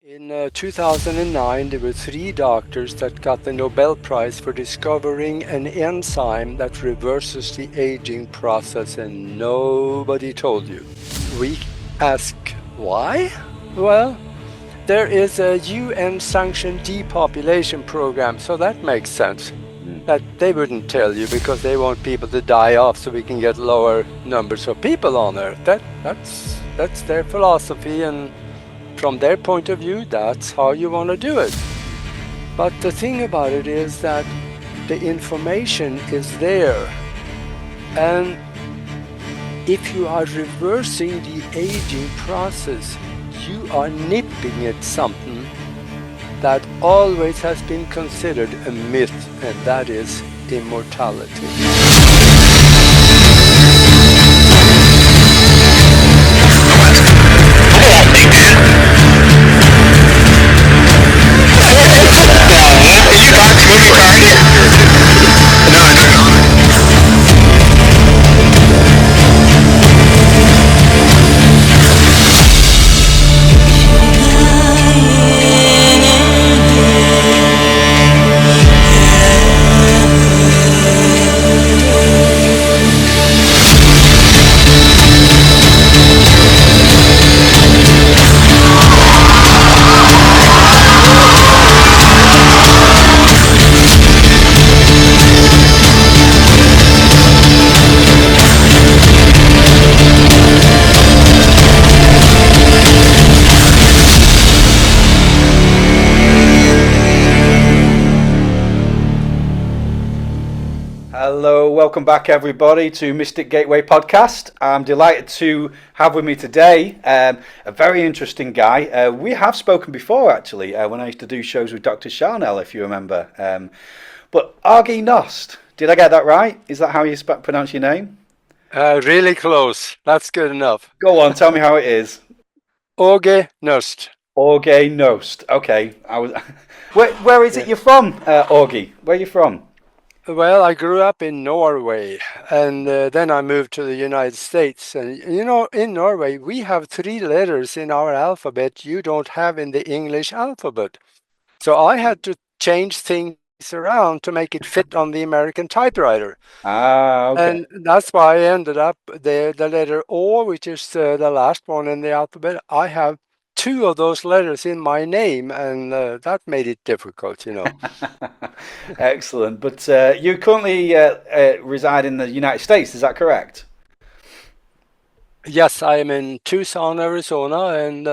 In 2009, there were three doctors that got the Nobel Prize for discovering an enzyme that reverses the aging process, and nobody told you. We ask why? Well, there is a UN-sanctioned depopulation program, so that makes sense. That they wouldn't tell you because they want people to die off so we can get lower numbers of people on Earth. That's their philosophy, and from their point of view, that's how you want to do it. But the thing about it is that the information is there. And if you are reversing the aging process, you are nipping at something that always has been considered a myth, and that is immortality. Hello, welcome back everybody to Mystic Gateway Podcast. I'm delighted to have with me today a very interesting guy. We have spoken before actually when I used to do shows with Dr. Charnel, if you remember. But Aage Nost, did I get that right? Is that how you pronounce your name? Really close. That's good enough. Go on, tell me how it is. Aage Nost. Aage Nost. Okay. Where is it you're from, Aage? Where are you from? Well, I grew up in Norway, and then I moved to the United States. And you know, in Norway, we have three letters in our alphabet you don't have in the English alphabet. So I had to change things around to make it fit on the American typewriter. Okay. And that's why I ended up the letter O, which is the last one in the alphabet. I have two of those letters in my name, and that made it difficult, you know. Excellent. But you currently reside in the United States, is that correct? Yes, I am in Tucson, Arizona, and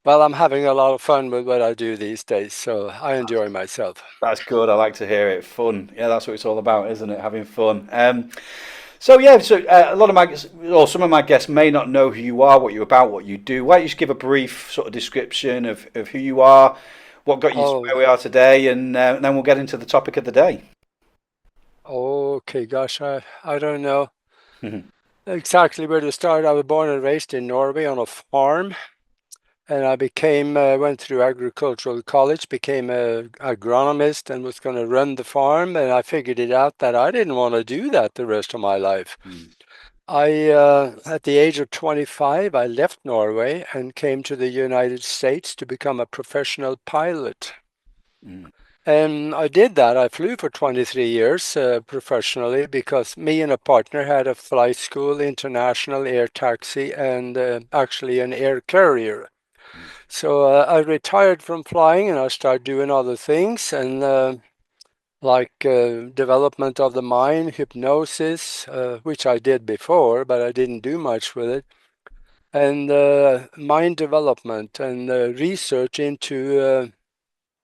well, I'm having a lot of fun with what I do these days, so I enjoy myself. That's good. I like to hear it. Fun. Yeah, that's what it's all about, isn't it? Having fun. So a lot of some of my guests may not know who you are, what you're about, what you do. Why don't you just give a brief sort of description of who you are, what got you to where we are today, and then we'll get into the topic of the day. Okay, gosh, I don't know exactly where to start. I was born and raised in Norway on a farm, and I went through agricultural college, became an agronomist, and was going to run the farm, and I figured it out that I didn't want to do that the rest of my life. At the age of 25, I left Norway and came to the United States to become a professional pilot. And I did that. I flew for 23 years professionally because me and a partner had a flight school, international air taxi, and actually an air carrier. So I retired from flying and I started doing other things, and like development of the mind, hypnosis, which I did before, but I didn't do much with it, and mind development and research into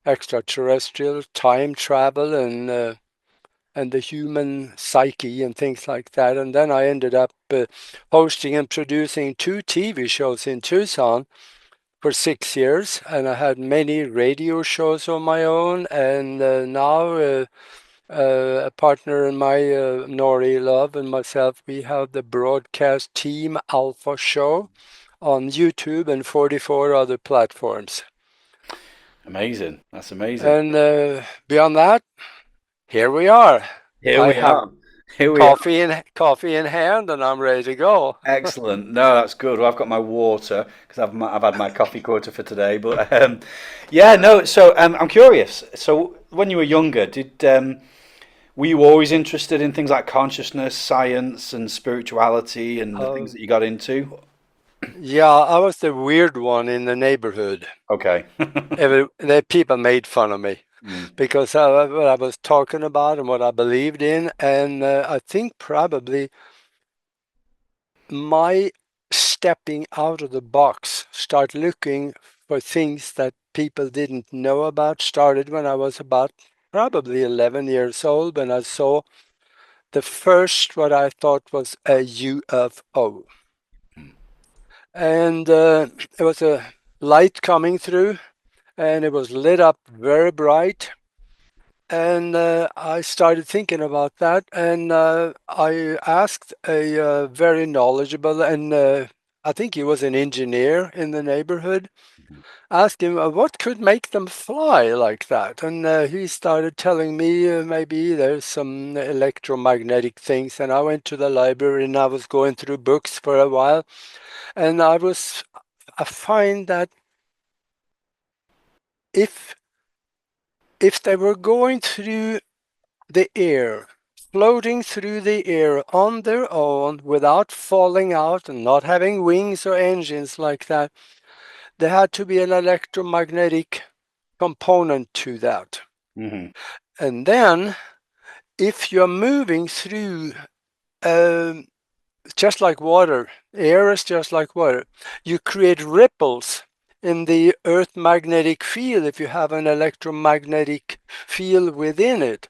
extraterrestrial time travel and the human psyche and things like that. And then I ended up hosting and producing two TV shows in Tucson for 6 years, and I had many radio shows on my own, and now a partner in my Nori Love and myself, we have the broadcast Team Alpha show on YouTube and 44 other platforms. Amazing. That's amazing. And beyond that, here we are. Here we are. Here we are. Coffee in hand, and I'm ready to go. Excellent. No, that's good. Well, I've got my water because I've had my coffee quota for today. But yeah, no. So I'm curious. So when you were younger, did were you always interested in things like consciousness, science, and spirituality, and the things Um, that you got into? yeah, I was the weird one in the neighborhood. Okay. The people made fun of me Mm, because what I was talking about and what I believed in, and I think probably my stepping out of the box, start looking for things that people didn't know about, started when I was about probably 11 years old when I saw the first what I thought was a UFO. And it was a light coming through and it was lit up very bright. And I started thinking about that, and I asked a very knowledgeable, and I think he was an engineer in the neighborhood. Asked him what could make them fly like that, and he started telling me maybe there's some electromagnetic things. And I went to the library and I was going through books for a while, and I find that if if they were going through the air, floating through the air on their own without falling out and not having wings or engines like that, there had to be an electromagnetic component to that. hmm And then, if you're moving through, um, just like water, air is just like water, you create ripples in the earth magnetic field if you have an electromagnetic field within it.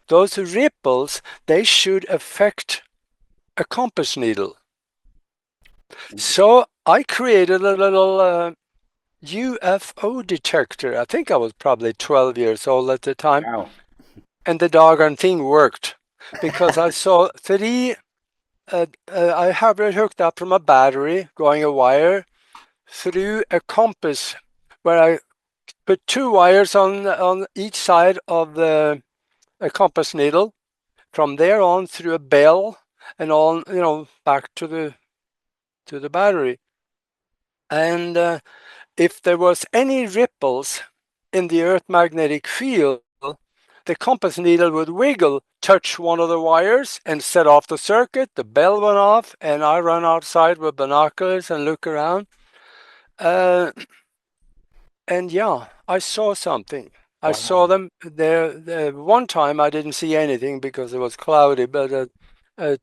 Those ripples, they should affect a compass needle. So I created a little UFO detector. I think I was probably 12 years old at the time. Wow. And the doggone thing worked because I saw I have it hooked up from a battery going a wire through a compass where I put two wires on each side of a compass needle. From there on through a bell and on, back to the battery. And if there was any ripples in the Earth magnetic field, the compass needle would wiggle, touch one of the wires, and set off the circuit. The bell went off, and I run outside with binoculars and look around. Uh, and yeah, I saw something. I saw Wow. them there. One time I didn't see anything because it was cloudy, but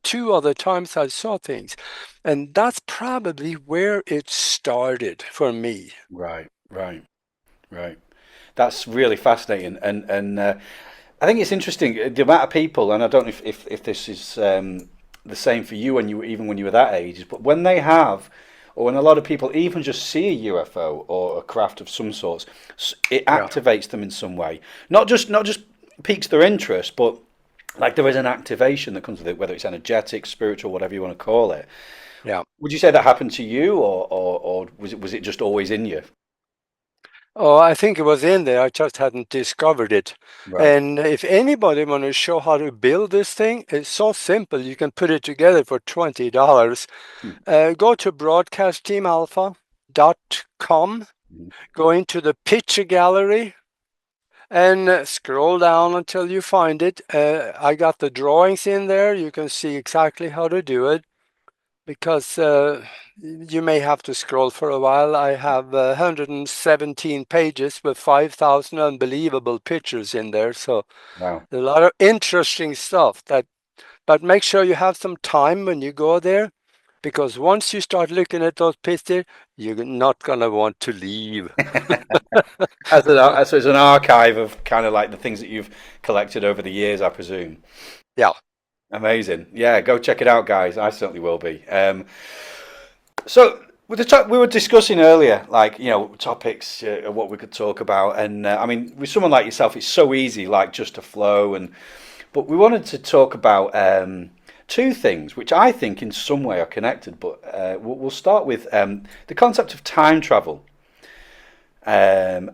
two other times I saw things. And that's probably where it started for me. Right. Right. Right. That's really fascinating, and I think it's interesting the amount of people, and I don't know if this is the same for you when you even when you were that age, but when they have, or when a lot of people even just see a UFO or a craft of some sorts, it Yeah, activates them in some way. Not just piques their interest, but like there is an activation that comes with it, whether it's energetic, spiritual, whatever you want to call it. yeah. Would you say that happened to you, or was it just always in you? Oh, I think it was in there. I just hadn't discovered it. Right. And if anybody want to show how to build this thing, it's so simple. You can put it together for $20. Hmm. Go to broadcastteamalpha.com, go into the picture gallery, and scroll down until you find it. I got the drawings in there. You can see exactly how to do it because you may have to scroll for a while. I have 117 pages with 5,000 unbelievable pictures in there. So Wow. a lot of interesting stuff but make sure you have some time when you go there because once you start looking at those pictures, you're not going to want to leave. So it's an archive of kind of like the things that you've collected over the years, I presume. Yeah. Amazing. Yeah, go check it out, guys. I certainly will be. So with we were discussing earlier, like topics, what we could talk about, and I mean, with someone like yourself, it's so easy, like just to flow. But we wanted to talk about two things, which I think in some way are connected. But we'll start with the concept of time travel. And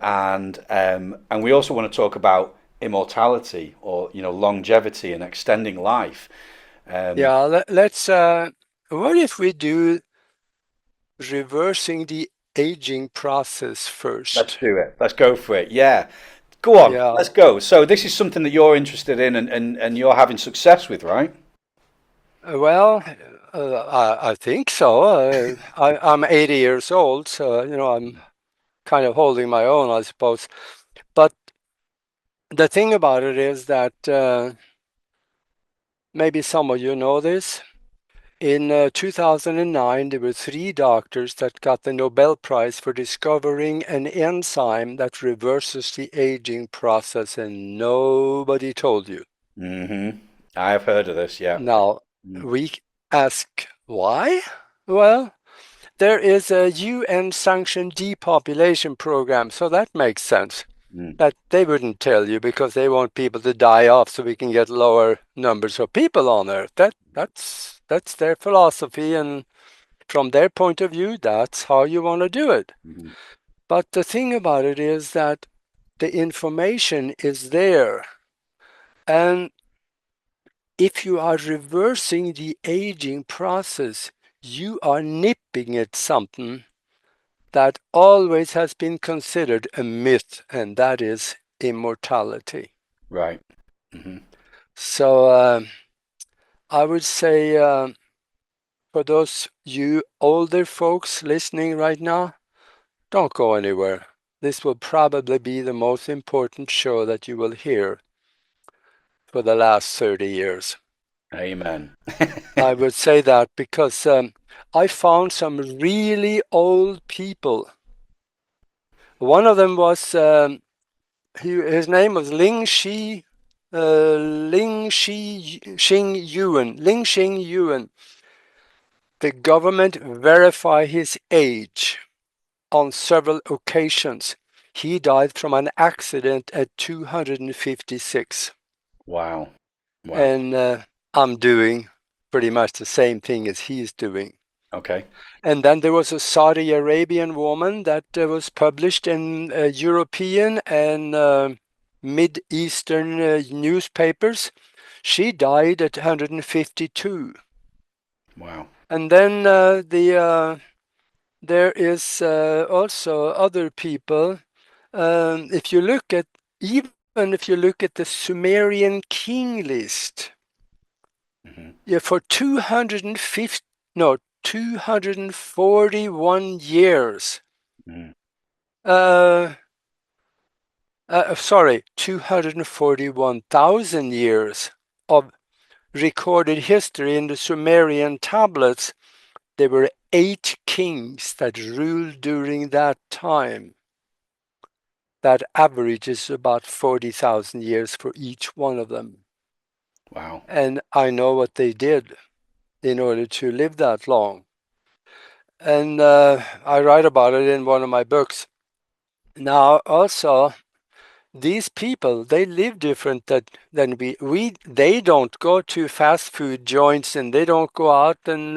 we also want to talk about immortality or longevity and extending life. Yeah, let's. What if we do reversing the aging process Let's first? do it. Let's go for it. Yeah. Go on. Yeah. Let's go. So this is something that you're interested in and you're having success with, right? Well, I think so. I'm 80 years old, so I'm kind of holding my own, I suppose. But the thing about it is that maybe some of you know this. In 2009, there were three doctors that got the Nobel Prize for discovering an enzyme that reverses the aging process, and nobody told you. Mm-hmm. I've heard of this, yeah. Now, Mm, we ask why? Well, there is a UN sanctioned depopulation program, so that makes sense. mm, That they wouldn't tell you because they want people to die off so we can get lower numbers of people on Earth. That's their philosophy, and from their point of view, that's how you want to do it. mm, But the thing about it is that the information is there. And if you are reversing the aging process, you are nipping at something that always has been considered a myth, and that is immortality. right. Mm-hmm. So I would say for those you older folks listening right now, don't go anywhere. This will probably be the most important show that you will hear for the last 30 years. Amen. I would say that because I found some really old people. One of them was, his name was Ling Xing Yuan. Ling Xing Yuan. The government verified his age on several occasions. He died from an accident at 256. Wow. Wow. And I'm doing pretty much the same thing as he's doing. Okay. And then there was a Saudi Arabian woman that was published in European and Mid Eastern newspapers. She died at 152. Wow. And then there is also other people. If you look at even if you look at the Sumerian king list, Mm-hmm. yeah, for 250, no, 241 years. Mm-hmm. Uh, sorry, 241,000 years of recorded history in the Sumerian tablets. There were 8 kings that ruled during that time. That averages about 40,000 years for each one of them. Wow. And I know what they did in order to live that long. And I write about it in one of my books. Now, also, these people, they live different than they don't go to fast food joints and they don't go out and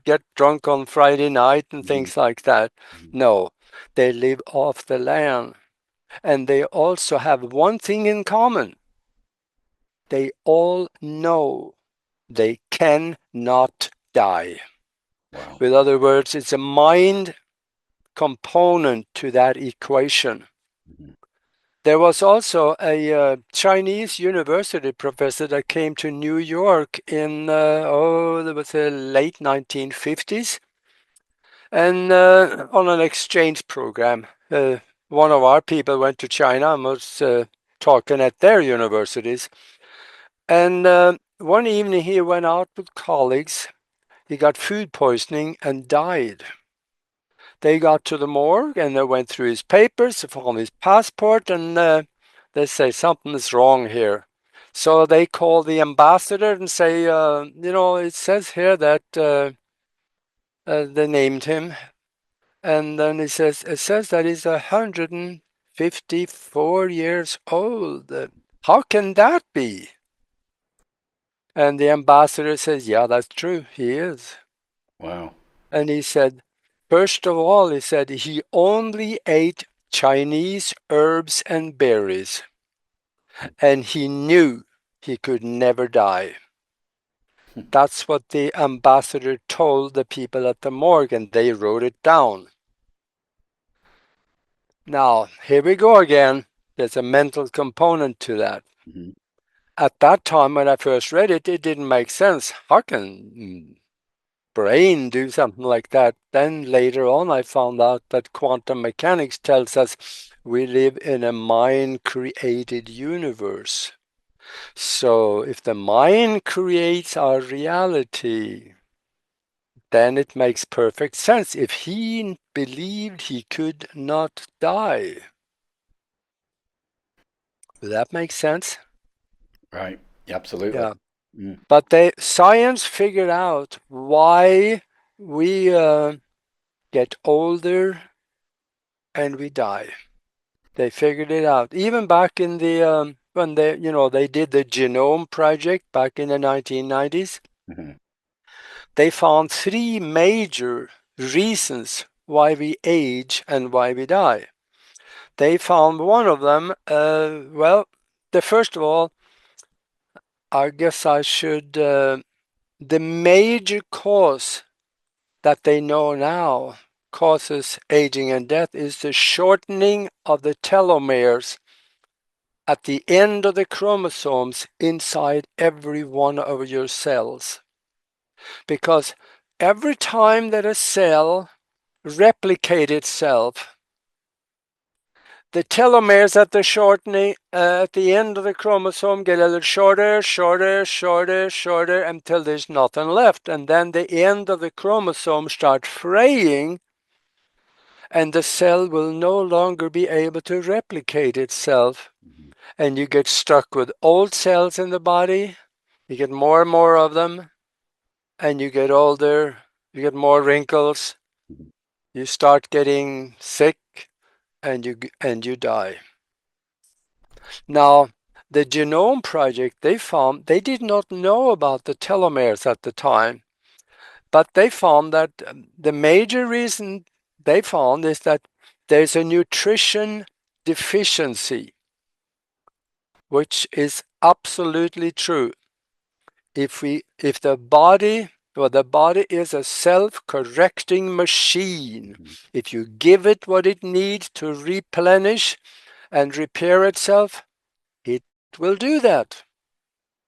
get drunk on Friday night and Mm-hmm. things like that. No, they live off the land. And they also have one thing in common. They all know they cannot die. Wow. With other words, it's a mind component to that equation. Mm-hmm. There was also a Chinese university professor that came to New York in, there was the late 1950s, and on an exchange program. One of our people went to China and was talking at their universities. And one evening he went out with colleagues. He got food poisoning and died. They got to the morgue and they went through his papers, found his passport, and they say something's wrong here. So they call the ambassador and say, it says here that they named him. And then it says that he's 154 years old. How can that be? And the ambassador says, yeah, that's true. He is. Wow. And he said, first of all, he said he only ate Chinese herbs and berries, and he knew he could never die. That's what the ambassador told the people at the morgue, and they wrote it down. Now, here we go again. There's a mental component to that. Mm-hmm. At that time, when I first read it, it didn't make sense. How can brain do something like that? Then later on, I found out that quantum mechanics tells us we live in a mind-created universe. So if the mind creates our reality, then it makes perfect sense. If he believed he could not die, does that make sense? Right. Absolutely. Yeah. Mm. But science figured out why we get older and we die. They figured it out. Even back in the when they did the genome project back in the 1990s, Mm-hmm. they found three major reasons why we age and why we die. They found one of them, the first of all, I guess I should, the major cause that they know now causes aging and death is the shortening of the telomeres at the end of the chromosomes inside every one of your cells. Because every time that a cell replicates itself, the telomeres at the shortening at the end of the chromosome get a little shorter, shorter, shorter, shorter until there's nothing left. And then the end of the chromosome starts fraying, and the cell will no longer be able to replicate itself. Mm-hmm. And you get stuck with old cells in the body. You get more and more of them, and you get older. You get more wrinkles. Mm-hmm. You start getting sick, and you die. Now, the Genome Project, they found they did not know about the telomeres at the time, but they found that the major reason they found is that there's a nutrition deficiency, which is absolutely true. If the body, well, the body is a self-correcting machine. Mm-hmm. If you give it what it needs to replenish and repair itself, it will do that.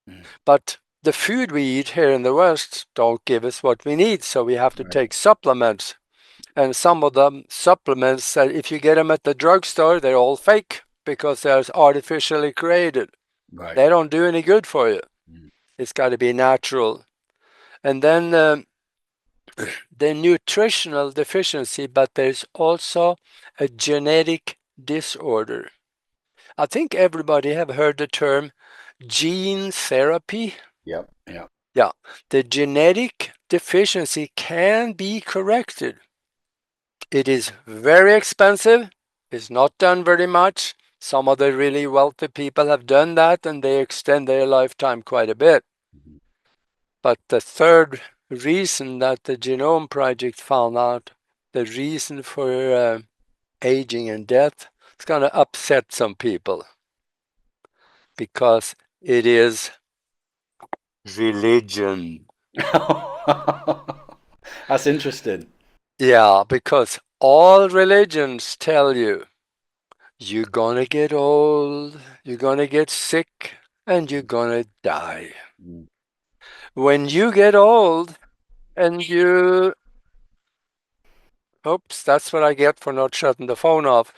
Mm. But the food we eat here in the West don't give us what we need, so we have to Right. take supplements. And some of them supplements, if you get them at the drugstore, they're all fake because they're artificially created. Right. They don't do any good for you. Mm. It's got to be natural. And then the nutritional deficiency, but there's also a genetic disorder. I think everybody have heard the term gene therapy. Yep. Yep. Yeah, the genetic deficiency can be corrected. It is very expensive. It's not done very much. Some of the really wealthy people have done that and they extend their lifetime quite a bit. Mm-hmm. But the third reason that the Genome Project found out, the reason for aging and death, it's going to upset some people because it is religion. That's interesting. Yeah, because all religions tell you you're gonna get old, you're gonna get sick, and you're gonna die. Mm. When you get old and oops, that's what I get for not shutting the phone off.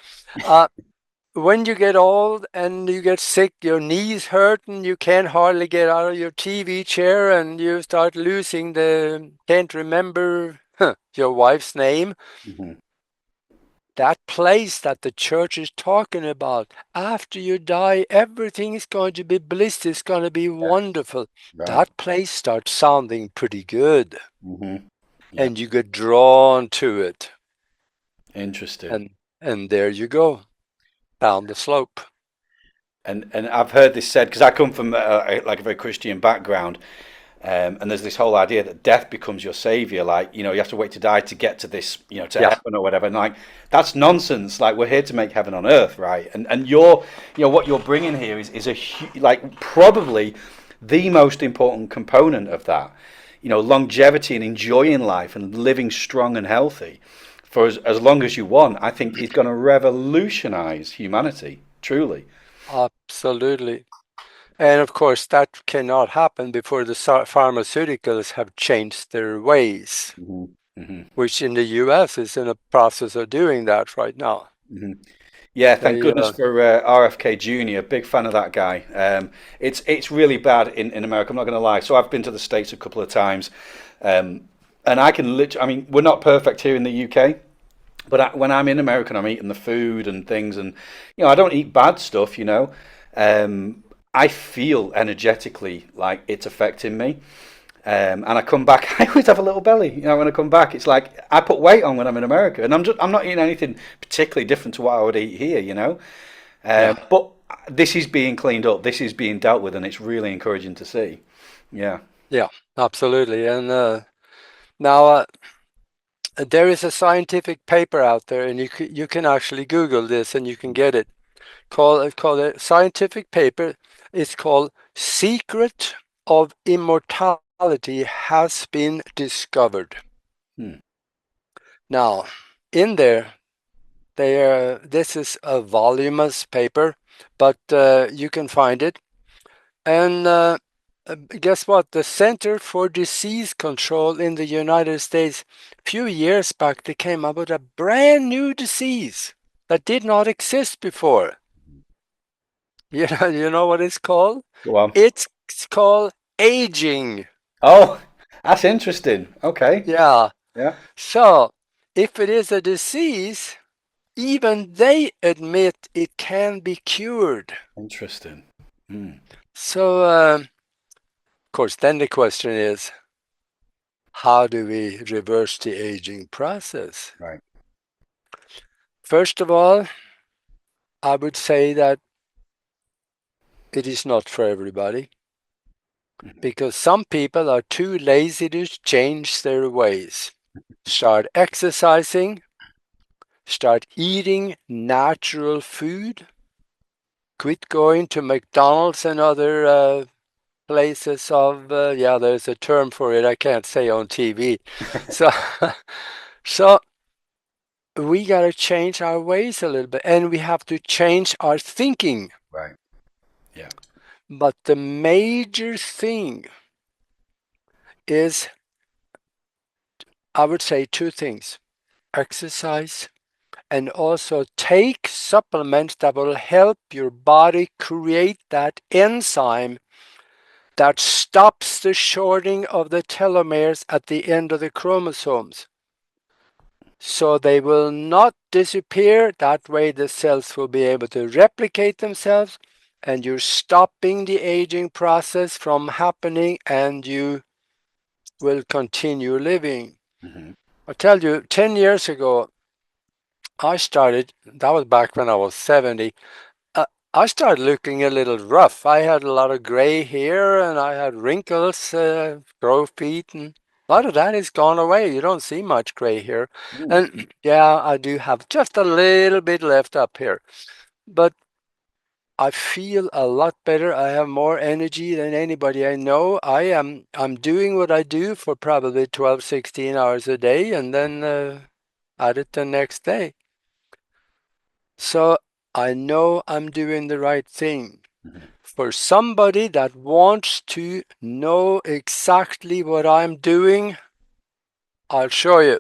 When you get old and you get sick, your knees hurt and you can't hardly get out of your TV chair and you start can't remember your wife's name. Mm-hmm. That place that the church is talking about, after you die, everything is going to be bliss, it's going to be Yeah. wonderful. Right. That place starts sounding pretty good, Mm-hmm. Yep. and you get drawn to it. Interesting. And there you go, down the slope. And I've heard this said because I come from like a very Christian background, and there's this whole idea that death becomes your savior. Like, you have to wait to die to get to this, to Yeah, heaven or whatever. And like, that's nonsense. Like, we're here to make heaven on earth, right? And what you're bringing here is like probably the most important component of that. You know, longevity and enjoying life and living strong and healthy for as long as you want, I think is going to revolutionize humanity, truly. Absolutely. And of course, that cannot happen before the pharmaceuticals have changed their ways, Hmm. Hmm. which in the US is in a process of doing that right now. Hmm. Yeah, thank They, goodness for RFK Jr. Big fan of that guy. It's really bad in America. I'm not going to lie. So I've been to the States a couple of times, and I can literally. I mean, we're not perfect here in the UK, but when I'm in America and I'm eating the food and things, and you know, I don't eat bad stuff. You know, I feel energetically like it's affecting me. And I come back, I always have a little belly. You know, when I come back, it's like I put weight on when I'm in America, and I'm not eating anything particularly different to what I would eat here. You know, yeah, but this is being cleaned up. This is being dealt with, and it's really encouraging to see. Yeah. yeah, absolutely. And now there is a scientific paper out there, and you can actually Google this, and you can get it. Called a scientific paper. It's called "Secret of Immortality Has Been Discovered." Hmm. Now, in there, this is a voluminous paper, but you can find it. And guess what? The Center for Disease Control in the United States, a few years back, they came up with a brand new disease that did not exist before. You know what it's called? Go on. It's called aging. Oh, that's interesting. Okay. Yeah. Yeah. So, if it is a disease, even they admit it can be cured. Interesting. Hmm. So, of course, then the question is, how do we reverse the aging process? Right. First of all, I would say that it is not for everybody because some people are too lazy to change their ways. Start exercising, start eating natural food, quit going to McDonald's and other places of, yeah, there's a term for it I can't say on TV. So, so we got to change our ways a little bit and we have to change our thinking. Right. Yeah. But the major thing is, I would say two things: exercise and also take supplements that will help your body create that enzyme that stops the shorting of the telomeres at the end of the chromosomes. So they will not disappear. That way the cells will be able to replicate themselves and you're stopping the aging process from happening and you will continue living. Hmm. I tell you, 10 years ago, I started, that was back when I was 70, uh, I started looking a little rough. I had a lot of gray hair and I had wrinkles, grow feet, and a lot of that is gone away. You don't see much gray hair. Mm. And yeah, I do have just a little bit left up here. But I feel a lot better. I have more energy than anybody I know. I'm doing what I do for probably 12, 16 hours a day and then at it the next day. So I know I'm doing the right thing. Hmm. For somebody that wants to know exactly what I'm doing, I'll show you.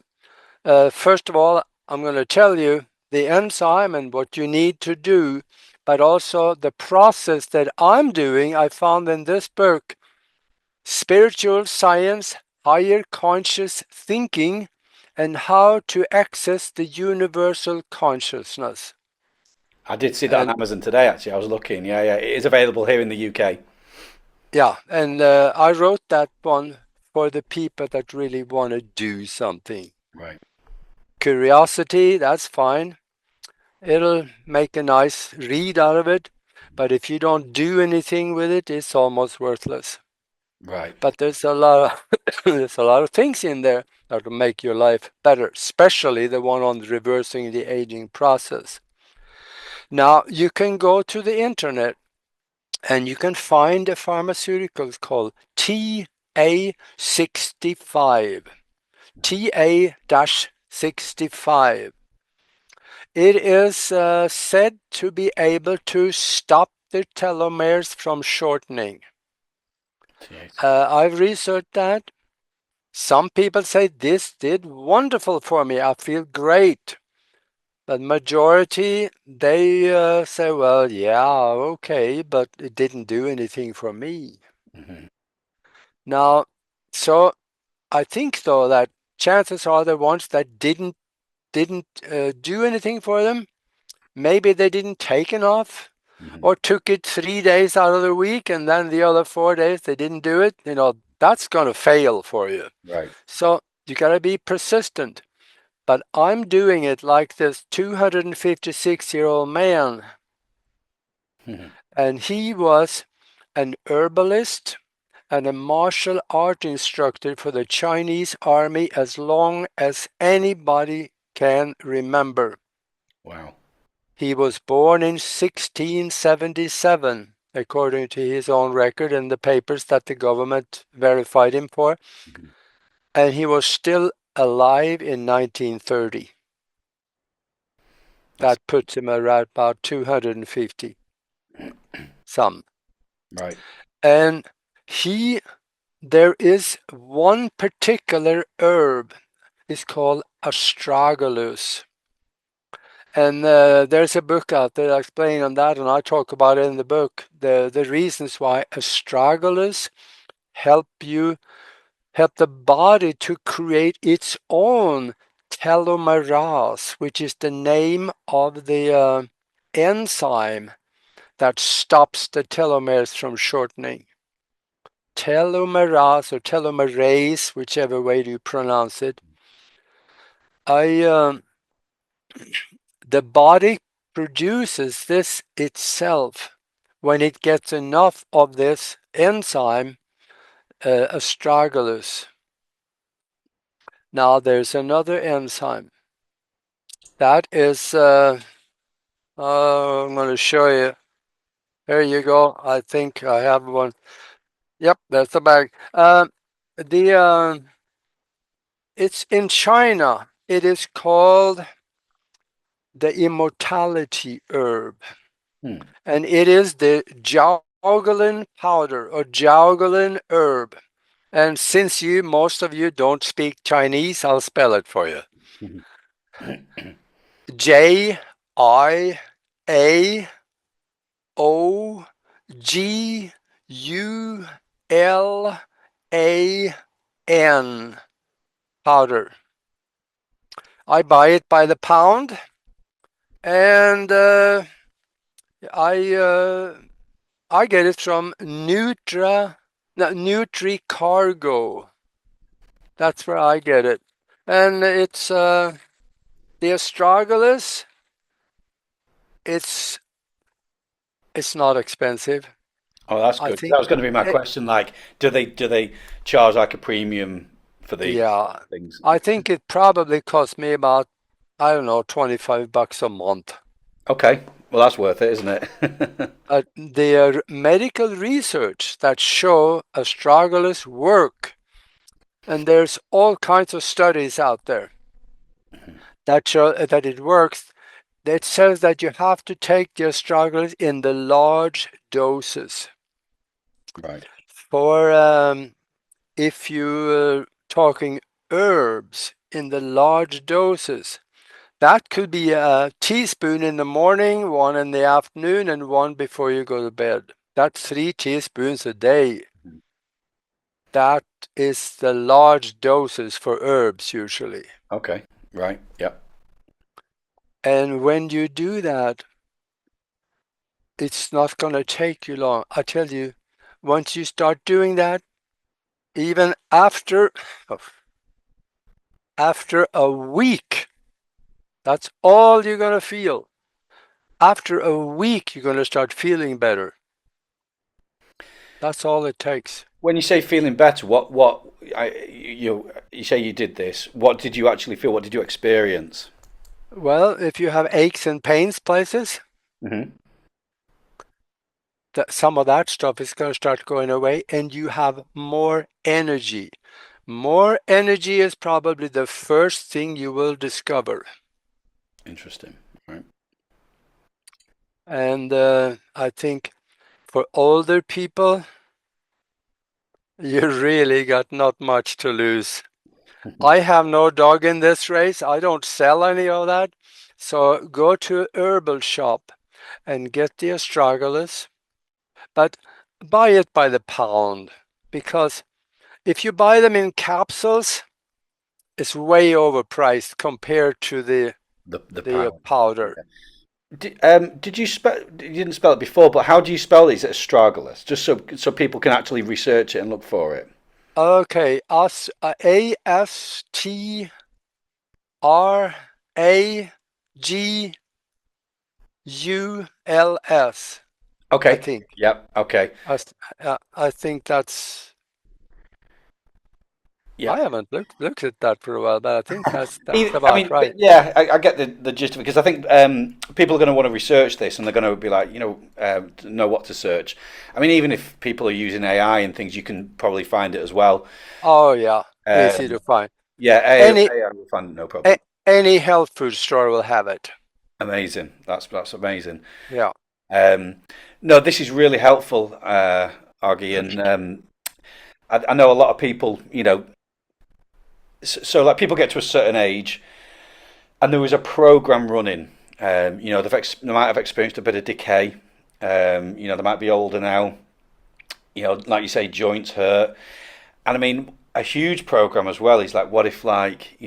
First of all, I'm going to tell you the enzyme and what you need to do, but also the process that I'm doing. I found in this book, Spiritual Science, Higher Conscious Thinking, and How to Access the Universal Consciousness. I did see that on And Amazon today, actually. I was looking. Yeah, yeah. It is available here in the UK. yeah, and I wrote that one for the people that really want to do something. Right. Curiosity, that's fine. It'll make a nice read out of it. But if you don't do anything with it, it's almost worthless. Right. But there's a lot of there's a lot of things in there that will make your life better, especially the one on reversing the aging process. Now you can go to the internet And you can find a pharmaceutical called TA65. TA-65. It is said to be able to stop the telomeres from shortening. I've researched that. Some people say this did wonderful for me. I feel great. But majority, they say, well, yeah, okay, but it didn't do anything for me. Mm-hmm. Now, so I think though that chances are the ones that didn't do anything for them. Maybe they didn't take enough Mm-hmm. or took it 3 days out of the week and then the other 4 days they didn't do it. That's going to fail for you. Right. So you got to be persistent. But I'm doing it like this 256-year-old man, Mm-hmm. and he was an herbalist and a martial art instructor for the Chinese army as long as anybody can remember. Wow. He was born in 1677, according to his own record and the papers that the government verified him for, Mm-hmm. and he was still alive in 1930. That's That puts him around about 250 some. right. And there is one particular herb. It's called astragalus. And there's a book out there explaining on that, and I talk about it in the book. The reasons why astragalus help the body to create its own telomerase, which is the name of the enzyme that stops the telomeres from shortening. Telomerase or telomerase, whichever way you pronounce it. The body produces this itself when it gets enough of this enzyme, astragalus. Now there's another enzyme that is. I'm going to show you. There you go. I think I have one. Yep, that's the bag. The It's in China. It is called the Immortality herb, Hmm. and it is the Jiaogulan powder or Jiaogulan herb. And since most of you don't speak Chinese, I'll spell it for you. Jiaogulan powder. I buy it by the pound, and I uh, I get it from NutriCargo. That's where I get it, and it's the astragalus. It's it's not expensive. Oh, that's I good. 'Cause think that was going to be my it, question. Like, do they charge like a premium for the yeah, things? I think it probably cost me about, I don't know, $25 a month. Okay, well that's worth it, isn't it? There are medical research that show astragalus work, and there's all kinds of studies out there that show that it works. It says that you have to take the astragalus in the large doses. Right. For if you're talking herbs in the large doses, that could be a teaspoon in the morning, one in the afternoon, and one before you go to bed. That's 3 teaspoons a day. That is the large doses for herbs usually. Okay. Right. Yep. And when you do that, it's not going to take you long. I tell you, once you start doing that, even after a week, that's all you're going to feel. After a week, you're going to start feeling better. That's all it takes. When you say feeling better, what you say you did this? What did you actually feel? What did you experience? Well, if you have aches and pains places, Hmm. that some of that stuff is going to start going away, and you have more energy. More energy is probably the first thing you will discover. Interesting. Right. And I think for older people, you really got not much to lose. I have no dog in this race. I don't sell any of that. So go to a herbal shop and get the astragalus, but buy it by the pound, because if you buy them in capsules, it's way overpriced compared to The the power. powder. Did you spell? You didn't spell it before, but how do you spell these astragalus? Just so people can actually research it and look for it. Okay, Astragulus, I Okay. think. Yep. Okay. I think that's. Yeah. I haven't looked at that for a while, but I think that's I about mean, right. yeah, I get the gist of it because I think people are going to want to research this and they're going to be like, know what to search. I mean, even if people are using AI and things, you can probably find it as well. Oh yeah, easy Um, to find. yeah, Any AI will find it, no problem. any health food store will have it. Amazing. That's amazing. Yeah, Um, no, this is really helpful, Argy, and I know a lot of people, so like people get to a certain age, and there was a program running. They might have experienced a bit of decay. They might be older now. Like you say, joints hurt, and I mean, a huge program as well is like, what if like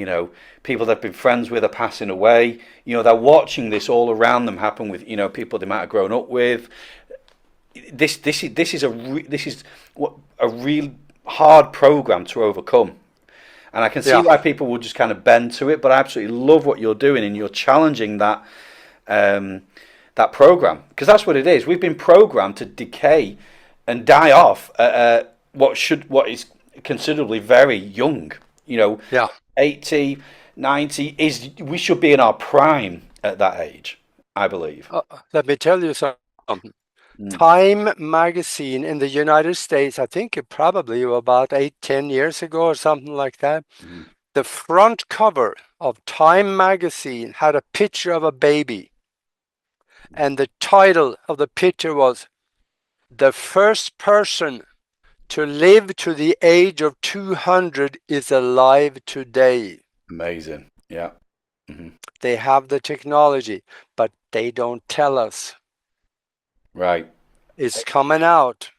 people they've been friends with are passing away? They're watching this all around them happen with people they might have grown up with. This is what a real hard program to overcome. And I can see yeah, why people will just kind of bend to it, but I absolutely love what you're doing and you're challenging um, that program because that's what it is. We've been programmed to decay and die off at what is considerably very young. You know, yeah. 80, 90 is we should be in our prime at that age, I believe. Let me tell you something. Mm, Time magazine in the United States, I think it probably about 8, 10 years ago or something like that. mm, The front cover of Time magazine had a picture of a baby, and the title of the picture was "The first person to live to the age of 200 is alive today." amazing. Yeah. Hmm. They have the technology, but they don't tell us. Right. It's coming out.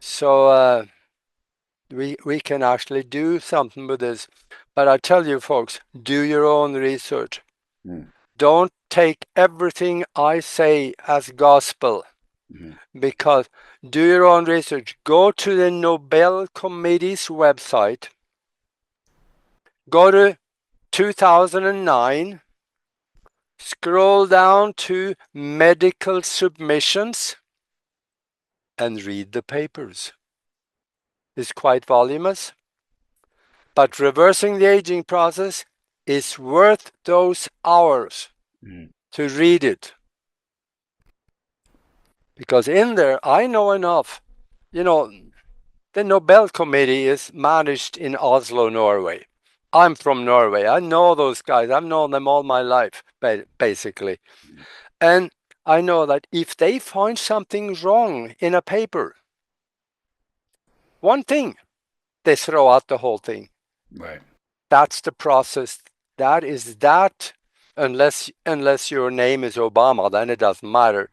So we can actually do something with this. But I tell you, folks, do your own research. Mm, Don't take everything I say as gospel, mhm. because do your own research. Go to the Nobel Committee's website. Go to 2009. Scroll down to medical submissions and read the papers. It's quite voluminous, but reversing the aging process is worth those hours Mm. to read it. Because in there, I know enough. You know, the Nobel Committee is managed in Oslo, Norway. I'm from Norway. I know those guys. I've known them all my life, basically. And I know that if they find something wrong in a paper, one thing, they throw out the whole thing. Right. That's the process. That is that. Unless your name is Obama, then it doesn't matter.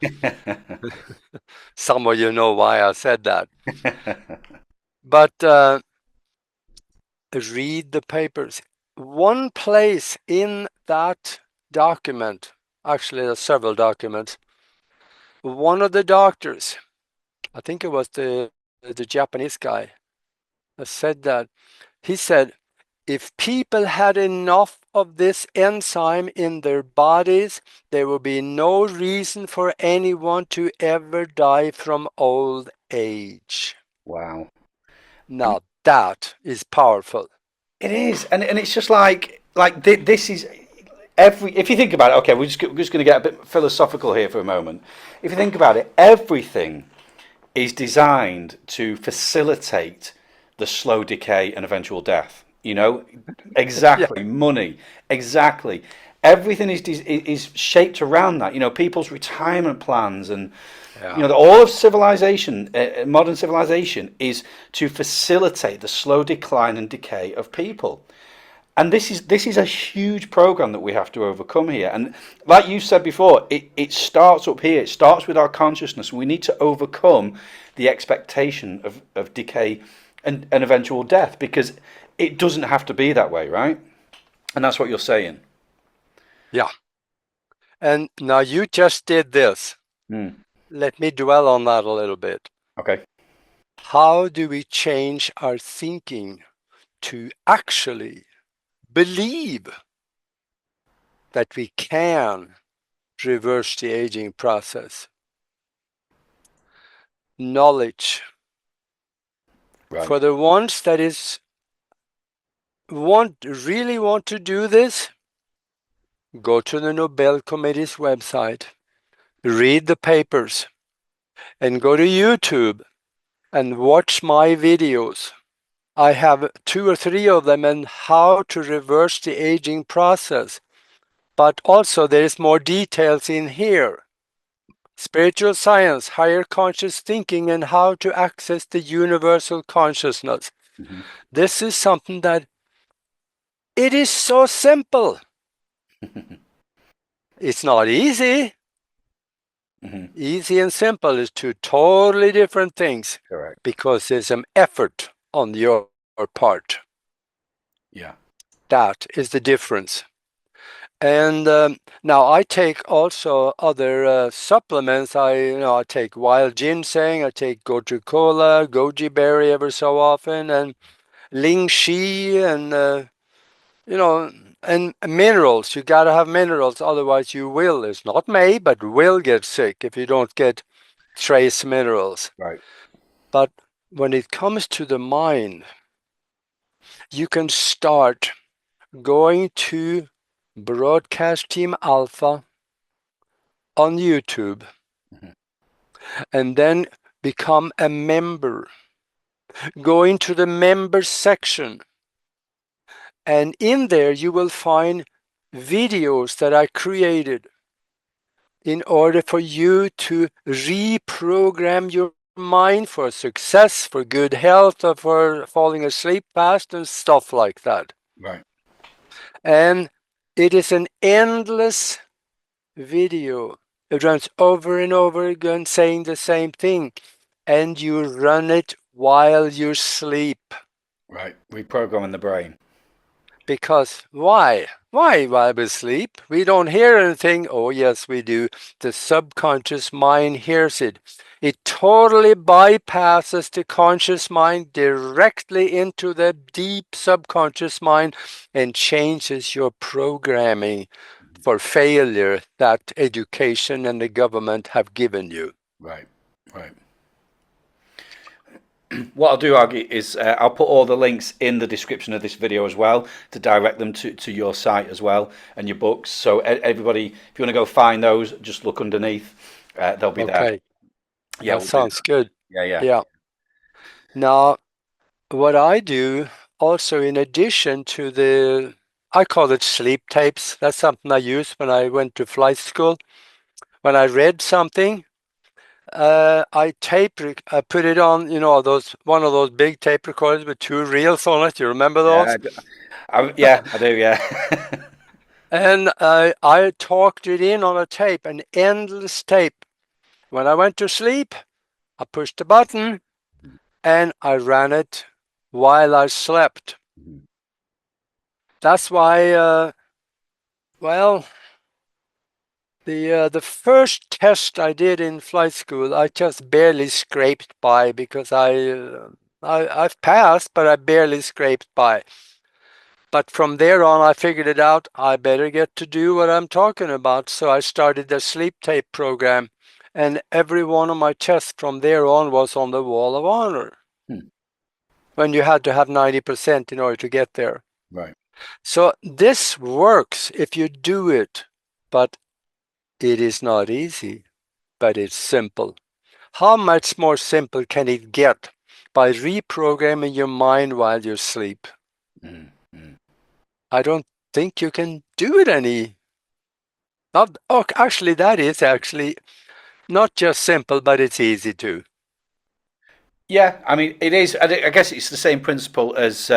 Some of you know why I said that. But read the papers. One place in that document, actually there's several documents, one of the doctors, I think it was the Japanese guy, said that. He said, if people had enough of this enzyme in their bodies, there would be no reason for anyone to ever die from old age. Wow. I mean, Now that is powerful. it is, and it's just like this is. if you think about it, okay, we're just going to get a bit philosophical here for a moment. If you think about it, everything is designed to facilitate the slow decay and eventual death. You know, Yeah, exactly. Money, exactly. Everything is shaped around that. You know, people's retirement plans and yeah, all of civilization, modern civilization, is to facilitate the slow decline and decay of people. And this is a huge program that we have to overcome here. And like you said before, it starts up here. It starts with our consciousness. We need to overcome the expectation of decay and eventual death, because it doesn't have to be that way, right? And that's what you're saying. yeah. And now you just did this. Mm. Let me dwell on that a little bit. Okay. How do we change our thinking to actually believe that we can reverse the aging process? Knowledge. Right. For the ones that really want to do this, go to the Nobel Committee's website, read the papers, and go to YouTube and watch my videos. I have 2 or 3 of them on how to reverse the aging process. But also there is more details in here. Spiritual science, higher conscious thinking, and how to access the universal consciousness. Hmm. This is something that it is so simple. It's not easy. Hmm. Easy and simple is two totally different things Correct. because there's some effort on your part. Yeah. That is the difference. And now I take also other supplements. I take wild ginseng. I take goji cola, goji berry every so often, and ling shi, and you know, and minerals. You gotta have minerals, otherwise you will. It's not may, but will get sick if you don't get trace minerals. Right. But when it comes to the mind, you can start going to Broadcast Team Alpha on YouTube Hmm. and then become a member. Go into the members section, and in there you will find videos that I created in order for you to reprogram your mind for success, for good health, or for falling asleep fast and stuff like that. Right. And it is an endless video. It runs over and over again saying the same thing. And you run it while you sleep. Right. Reprogramming the brain. Because why? Why while we sleep? We don't hear anything. Oh, yes, we do. The subconscious mind hears it. It totally bypasses the conscious mind directly into the deep subconscious mind and changes your programming for failure that education and the government have given you. Right. Right. What I'll do, Aggie, is I'll put all the links in the description of this video as well to direct them to your site as well and your books. So everybody, if you want to go find those, just look underneath. They'll be there. Okay, Yeah, that we'll do sounds that. good. Yeah, yeah. Yeah. Now, what I do also, in addition to I call it sleep tapes. That's something I used when I went to flight school. When I read something, I put it on, one of those big tape recorders with 2 reels on it. You remember Yeah, those? yeah, I do. Yeah. And I talked it in on a tape, an endless tape. When I went to sleep, I pushed the button and I ran it while I slept. That's why, well, the first test I did in flight school, I just barely scraped by because I've passed, but I barely scraped by. But from there on, I figured it out. I better get to do what I'm talking about. So I started the sleep tape program, and every one of my tests from there on was on the wall of honor. Hmm. When you had to have 90% in order to get there. Right. So this works if you do it, but it is not easy, but it's simple. How much more simple can it get by reprogramming your mind while you sleep? Mm, mm. I don't think you can do it any. Not, oh, actually, that is actually not just simple, but it's easy too. Yeah, I mean, it is. I guess it's the same principle as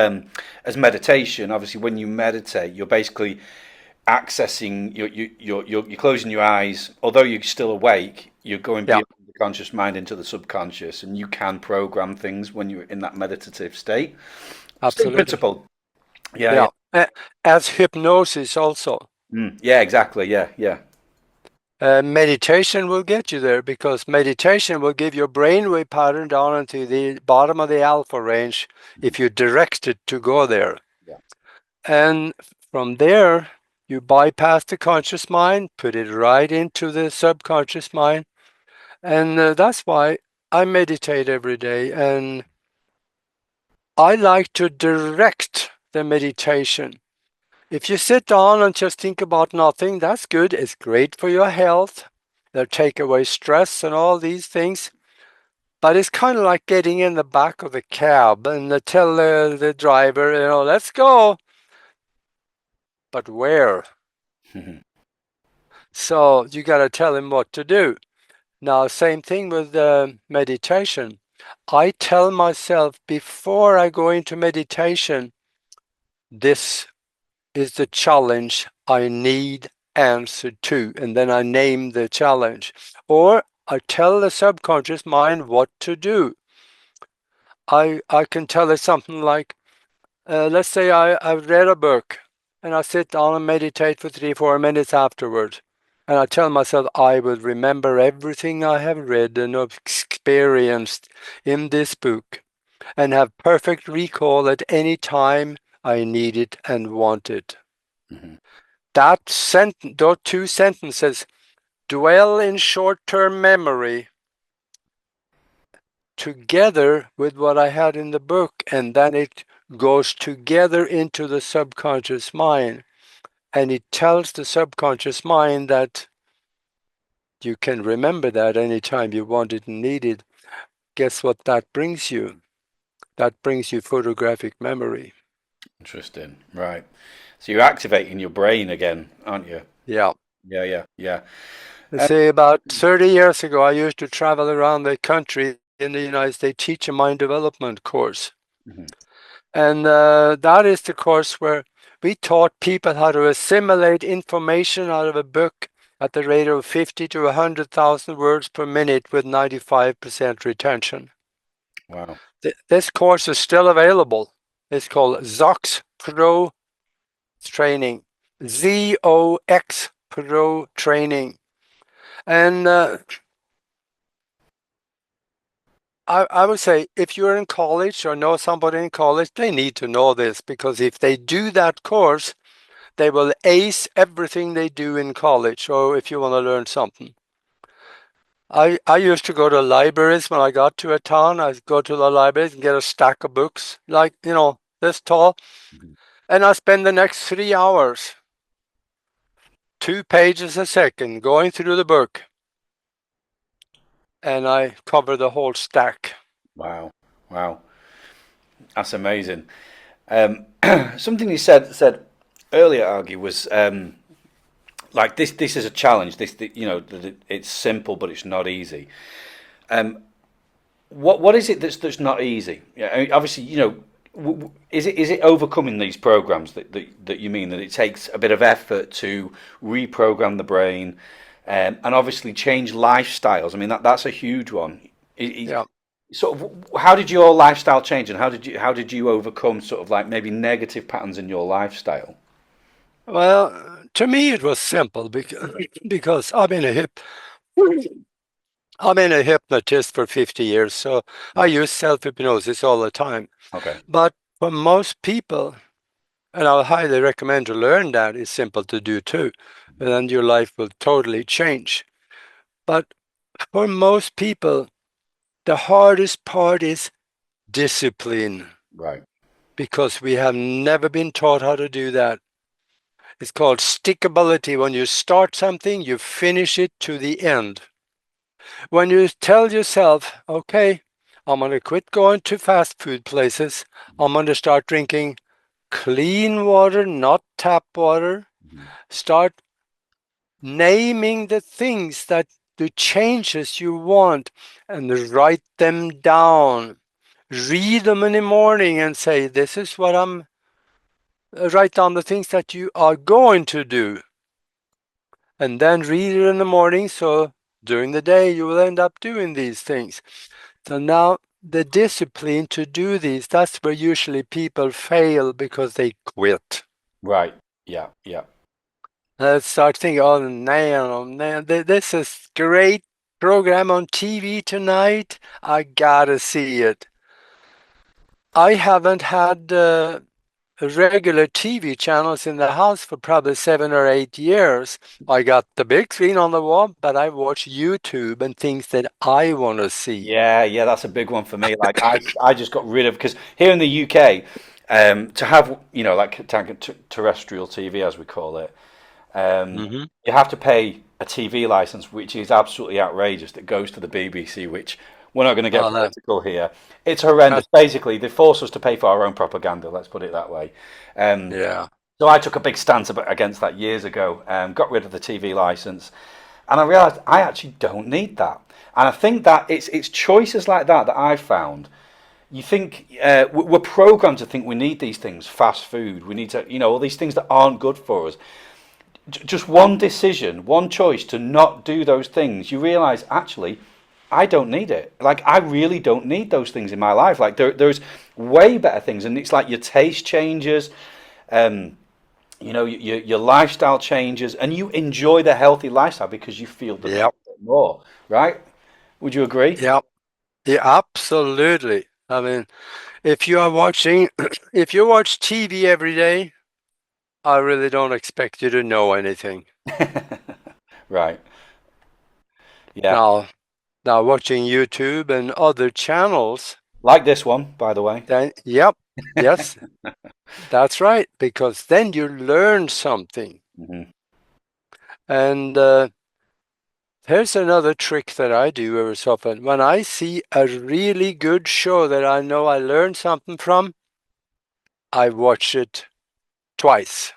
meditation. Obviously, when you meditate, you're basically accessing. You're closing your eyes. Although you're still awake, you're going Yeah, beyond the conscious mind into the subconscious, and you can program things when you're in that meditative state. Same absolutely. principle. Yeah, yeah, Yeah. As hypnosis also. yeah. Exactly. Yeah, yeah. Meditation will get you there because meditation will give your brainwave pattern down into the bottom of the alpha range if you direct it to go there. Yeah. And from there, you bypass the conscious mind, put it right into the subconscious mind. And that's why I meditate every day. And I like to direct the meditation. If you sit down and just think about nothing, that's good. It's great for your health. They'll take away stress and all these things. But it's kind of like getting in the back of the cab and tell the driver, let's go. But where? So you got to tell him what to do. Now, same thing with meditation. I tell myself before I go into meditation, this is the challenge I need answer to, and then I name the challenge. Or I tell the subconscious mind what to do. I can tell it something like, let's say I've read a book and I sit down and meditate for 3-4 minutes afterwards. And I tell myself I will remember everything I have read and experienced in this book and have perfect recall at any time I need it and want it. Mhm. Those two sentences dwell in short-term memory together with what I had in the book, and then it goes together into the subconscious mind, and it tells the subconscious mind that you can remember that anytime you want it and need it. Guess what that brings you? That brings you photographic memory. Interesting. Right. So you're activating your brain again, aren't you? Yeah. Yeah, yeah, yeah. Let's say about 30 years ago, I used to travel around the country in the United States, teach a mind development course. Mhm. And that is the course where we taught people how to assimilate information out of a book at the rate of 50 to 100,000 words per minute with 95% retention. Wow. This course is still available. It's called ZOX Pro Training. ZOX Pro Training. And I would say if you're in college or know somebody in college, they need to know this because if they do that course, they will ace everything they do in college or if you want to learn something. I used to go to libraries when I got to a town. I'd go to the libraries and get a stack of books, like, this tall. Mhm. And I spend the next 3 hours, 2 pages a second, going through the book. And I cover the whole stack. Wow. Wow. That's amazing. Um, something you said earlier, Argy, was like this is a challenge. It's simple, but it's not easy. Um, what is it that's not easy? Yeah, I mean, obviously, is it overcoming these programs that you mean that it takes a bit of effort to reprogram the brain, and obviously change lifestyles. I mean that's a huge one. Yeah. Sort of, how did your lifestyle change, and how did you overcome sort of like maybe negative patterns in your lifestyle? Well, to me it was simple because I've been a hypnotist for 50 years, so I use self-hypnosis all the time. Okay. But for most people, and I would highly recommend to learn that, it's simple to do too, and then your life will totally change. But for most people, the hardest part is discipline. Right. because we have never been taught how to do that. It's called stickability. When you start something, you finish it to the end. When you tell yourself, okay, I'm going to quit going to fast food places, I'm going to start drinking clean water, not tap water, start naming the things that the changes you want and write them down. Read them in the morning and say, this is what I'm, write down the things that you are going to do. And then read it in the morning. So during the day, you will end up doing these things. So now the discipline to do these, that's where usually people fail because they quit. Right. Yeah. Yeah. Start thinking, oh man, this is great program on TV tonight. I gotta see it. I haven't had regular TV channels in the house for probably 7 or 8 years. I got the big screen on the wall, but I watch YouTube and things that I want to see. Yeah, yeah, that's a big one for me. Like I just got rid of because here in the UK, to have like terrestrial TV as we call it, Hmm. you have to pay a TV license, which is absolutely outrageous. That goes to the BBC, which we're not going to get Oh, political here. It's horrendous. that, Basically, they force us to pay for our own propaganda. Let's put it that way. Um, yeah, so I took a big stance against that years ago. Got rid of the TV license, and I realised I actually don't need that. And I think that it's choices like that that I've found. You think we're programmed to think we need these things, fast food. We need to, all these things that aren't good for us. Just one decision, one choice to not do those things, you realise actually I don't need it. Like I really don't need those things in my life. Like there's way better things, and it's like your taste changes. Um, your lifestyle changes, and you enjoy the healthy lifestyle because you feel the yep, benefit more, right? Would you agree? yep, yeah, absolutely. I mean, if you are watching, if you watch TV every day, I really don't expect you to know anything. Right. Yeah. Now, now watching YouTube and other channels, Like this one, by the way. then, yep, yes, that's right, because then you learn something. Hmm. And here's another trick that I do every so often. When I see a really good show that I know I learned something from, I watch it twice.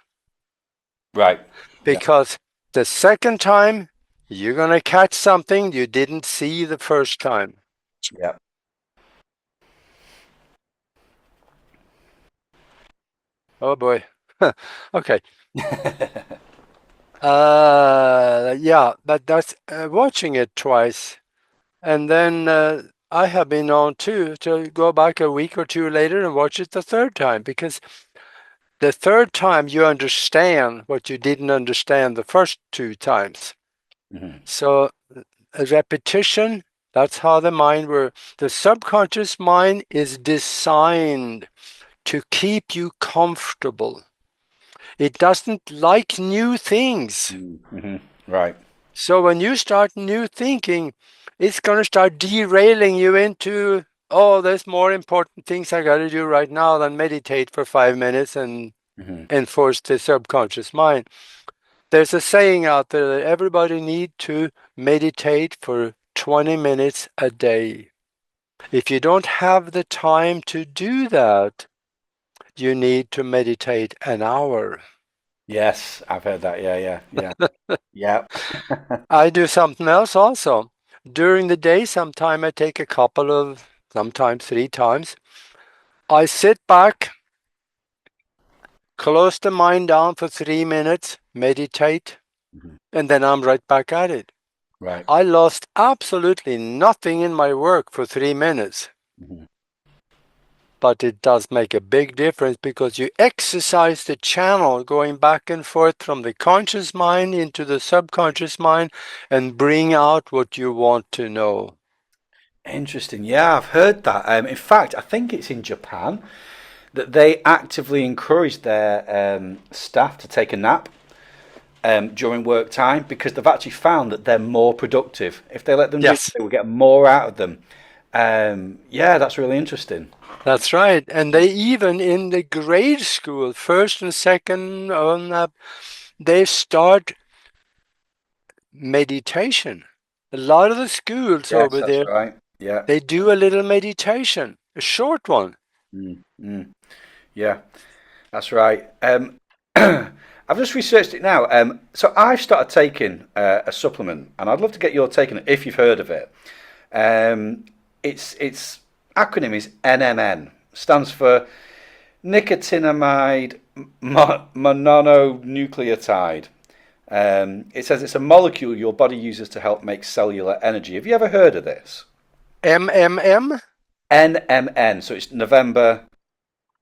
Right. Yeah. Because the second time, you're going to catch something you didn't see the first time. Yeah. Oh boy. Okay. Yeah, but that's watching it twice. And then I have been on too to go back a week or two later and watch it the third time because the third time you understand what you didn't understand the first two times. Hmm. So a repetition, that's how the mind works. The subconscious mind is designed to keep you comfortable. It doesn't like new things. Hmm. Right. So when you start new thinking, it's going to start derailing you into, oh, there's more important things I got to do right now than meditate for 5 minutes and Hmm. enforce the subconscious mind. There's a saying out there that everybody need to meditate for 20 minutes a day. If you don't have the time to do that, you need to meditate an hour. Yes, I've heard that. Yeah, yeah, yeah, yeah. I do something else also. During the day, sometime I take a couple of, sometimes 3 times. I sit back, close the mind down for 3 minutes, meditate, Mhm. and then I'm right back at it. Right. I lost absolutely nothing in my work for 3 minutes, Hmm. but it does make a big difference because you exercise the channel going back and forth from the conscious mind into the subconscious mind and bring out what you want to know. Interesting. Yeah, I've heard that. In fact, I think it's in Japan that they actively encourage their staff to take a nap during work time because they've actually found that they're more productive. If they let them do, Yes. they will get more out of them. Yeah, that's really interesting. That's right. And they even in the grade school, first and second, they start meditation. A lot of the schools Yes, over that's there, right. Yeah. they do a little meditation, a short one. Mm, mm. Yeah, that's right. I've just researched it now. So I've started taking a supplement, and I'd love to get your take on it if you've heard of it. Its acronym is NMN, stands for nicotinamide mononucleotide. It says it's a molecule your body uses to help make cellular energy. Have you ever heard of this? MMM? NMN, so it's November,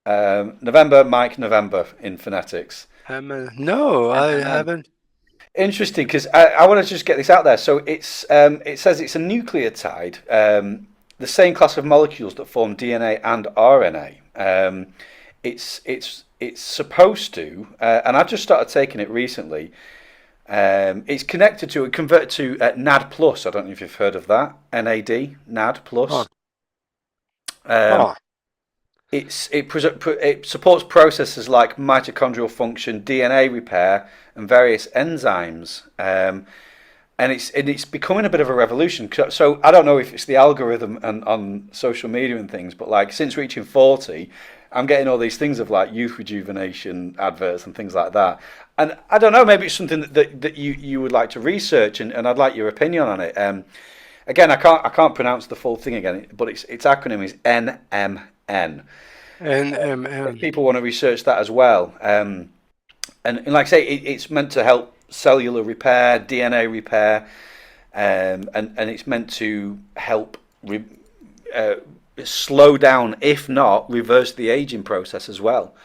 Mike, November in phonetics. No, I NMN. haven't. Interesting, because I want to just get this out there. So it says it's a nucleotide, the same class of molecules that form DNA and RNA. It's supposed to, and I've just started taking it recently. It's connected to, converted to NAD plus. I don't know if you've heard of that. NAD, NAD Huh. plus. Um, Huh. it supports processes like mitochondrial function, DNA repair, and various enzymes. And it's becoming a bit of a revolution. So I don't know if it's the algorithm and on social media and things, but like since reaching 40, I'm getting all these things of like youth rejuvenation adverts and things like that. And I don't know, maybe it's something that you would like to research, and I'd like your opinion on it. Again, I can't pronounce the full thing again, but its acronym is NMN. If NMM. people want to research that as well, and like I say, it's meant to help cellular repair, DNA repair, and it's meant to help uh, slow down, if not reverse the aging process as well.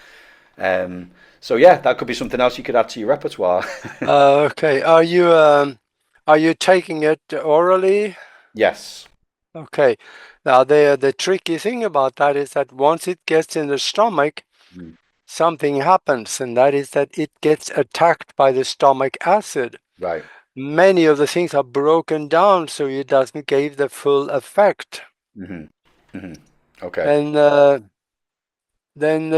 So yeah, that could be something else you could add to your repertoire. Okay. Are you taking it orally? Yes. Okay. Now the tricky thing about that is that once it gets in the stomach, Mm. something happens, and that is that it gets attacked by the stomach acid. Right. Many of the things are broken down so it doesn't give the full effect. Hmm. Hmm. Okay. And then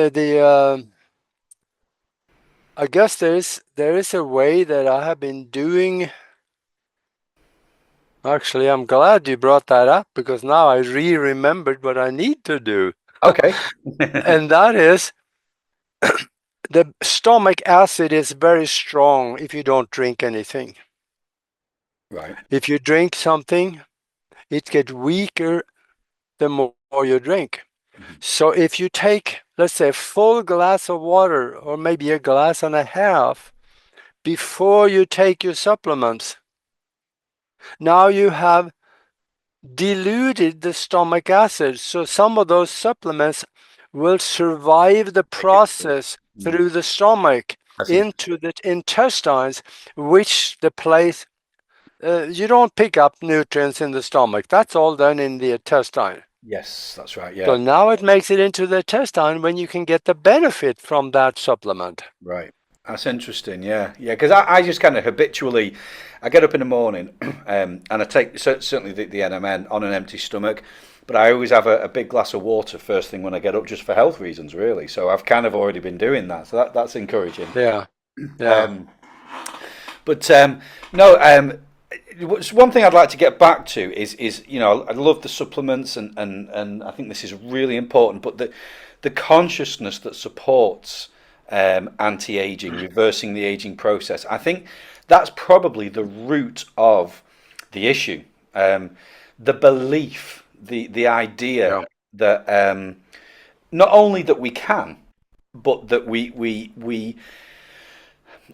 I guess there is a way that I have been doing. Actually, I'm glad you brought that up because now I remembered what I need to do. Okay. And that is the stomach acid is very strong if you don't drink anything. Right. If you drink something, it gets weaker the more you drink. Hmm. So if you take, let's say, a full glass of water or maybe a glass and a half before you take your supplements, now you have diluted the stomach acid. So some of those supplements will survive the Make it through. process Mm. through the stomach That's into interesting. the intestines, which the place you don't pick up nutrients in the stomach. That's all done in the intestine. Yes, that's right. So Yeah. now it makes it into the intestine when you can get the benefit from that supplement. Right. That's interesting. Yeah. Yeah. Because I just kind of habitually, I get up in the morning, and I take certainly the NMN on an empty stomach, but I always have a big glass of water first thing when I get up, just for health reasons, really. So I've kind of already been doing that. So that's encouraging. Yeah, yeah. Um, but no, one thing I'd like to get back to is I love the supplements, and I think this is really important. But the consciousness that supports anti-aging, reversing the aging process, I think that's probably the root of the issue. The belief, the idea Yeah. that not only that we can, but that we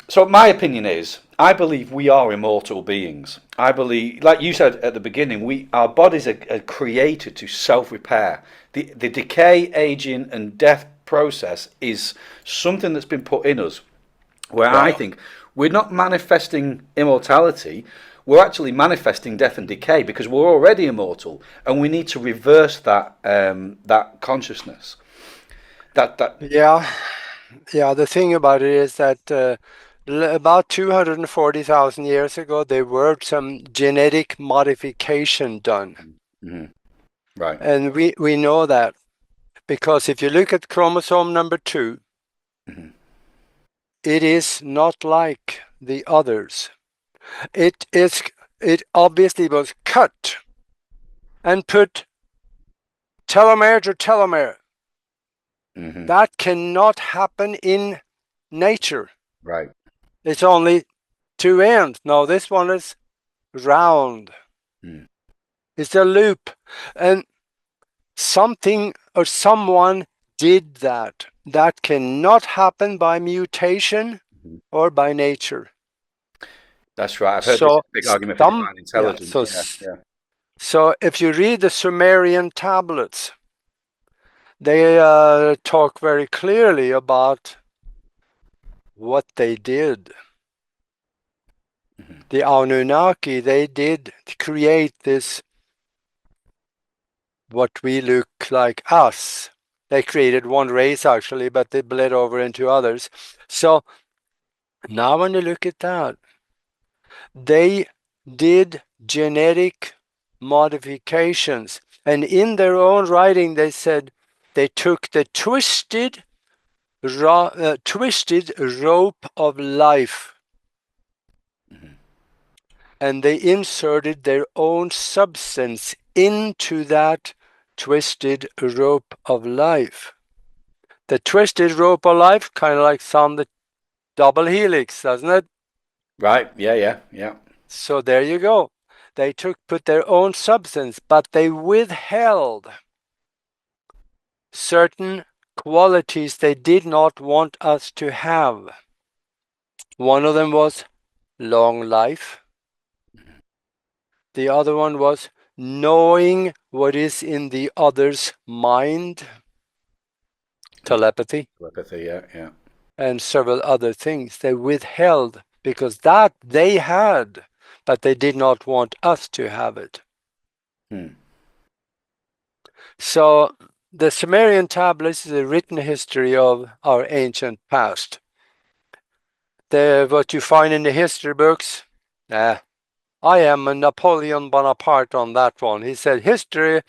so my opinion is, I believe we are immortal beings. I believe, like you said at the beginning, our bodies are created to self-repair. The decay, aging, and death process is something that's been put in us. Where I Yeah. think we're not manifesting immortality, we're actually manifesting death and decay because we're already immortal, and we need to reverse that consciousness. That. Yeah. Yeah. The thing about it is that about 240,000 years ago, there were some genetic modification done. Mhm. Right. And we know that because if you look at chromosome number 2, Mm-hmm. it is not like the others. It obviously was cut and put telomere to telomere. Mm-hmm. That cannot happen in nature. Right. It's only two ends. No, this one is round. Mm. It's a loop. And something or someone did that. That cannot happen by mutation Mm-hmm. or by nature. That's right. I've heard this So big argument for some, divine yeah, intelligence. Yeah. Yeah. so if you read the Sumerian tablets, they talk very clearly about what they did. Mm-hmm. The Anunnaki, they did create this, what we look like us. They created one race actually, but they bled over into others. So now when you look at that, they did genetic modifications. And in their own writing, they said they took the twisted rope of life Mm-hmm. and they inserted their own substance into that twisted rope of life. The twisted rope of life kind of like some the double helix, doesn't it? Right. Yeah. Yeah. Yeah. So there you go. They put their own substance, but they withheld certain qualities they did not want us to have. One of them was long life. The other one was knowing what is in the other's mind, telepathy, Telepathy. Yeah. Yeah. and several other things. They withheld because that they had, but they did not want us to have it. Hmm. So the Sumerian tablets is a written history of our ancient past. What you find in the history books, I am a Napoleon Bonaparte on that one. He said history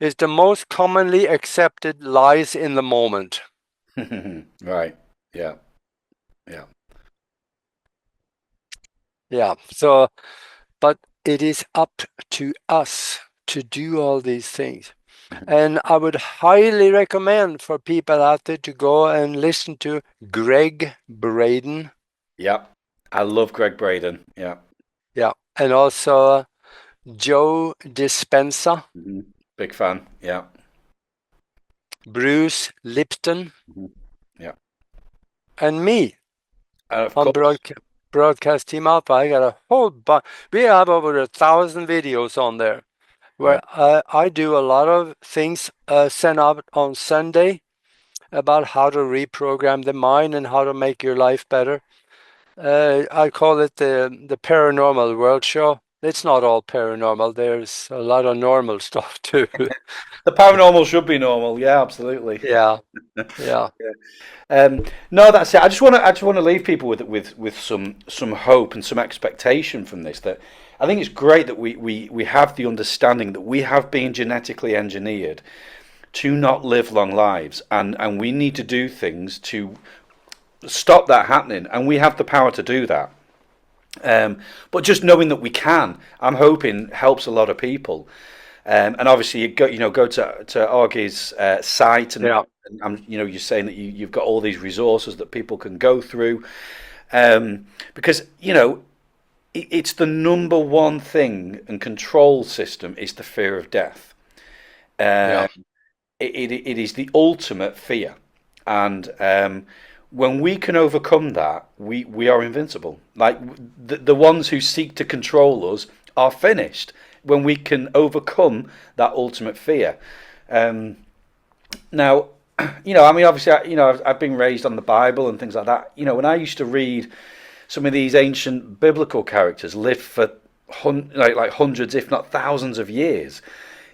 is the most commonly accepted lies in the moment. Right. Yeah. Yeah. Yeah. So, but it is up to us to do all these things. And I would highly recommend for people out there to go and listen to Greg Braden. Yeah. I love Greg Braden. Yeah. Yeah. And also Joe Dispenza, Hmm. Big fan. Yeah. Bruce Lipton, Hmm. Yeah. and me Of on course. Broadcast Team Alpha. I got a whole bunch. We have over 1,000 videos on there where Right. I do a lot of things sent out on Sunday about how to reprogram the mind and how to make your life better. I call it the Paranormal World Show. It's not all paranormal. There's a lot of normal stuff too. The paranormal should be normal. Yeah, absolutely. Yeah, yeah, No, that's it. I just want to leave people with some hope and some expectation from this. That I think it's great that we have the understanding that we have been genetically engineered to not live long lives, and we need to do things to stop that happening, and we have the power to do that. But just knowing that we can, I'm hoping helps a lot of people. And obviously, go to Aage's site, yeah, and you're saying that you've got all these resources that people can go through, because it's the number one thing and control system is the fear of death. yeah, Uh, it is the ultimate fear, and when we can overcome that, we are invincible. Like the ones who seek to control us are finished when we can overcome that ultimate fear. Now, I mean, obviously, I've been raised on the Bible and things like that. When I used to read some of these ancient biblical characters lived for like hundreds, if not thousands of years.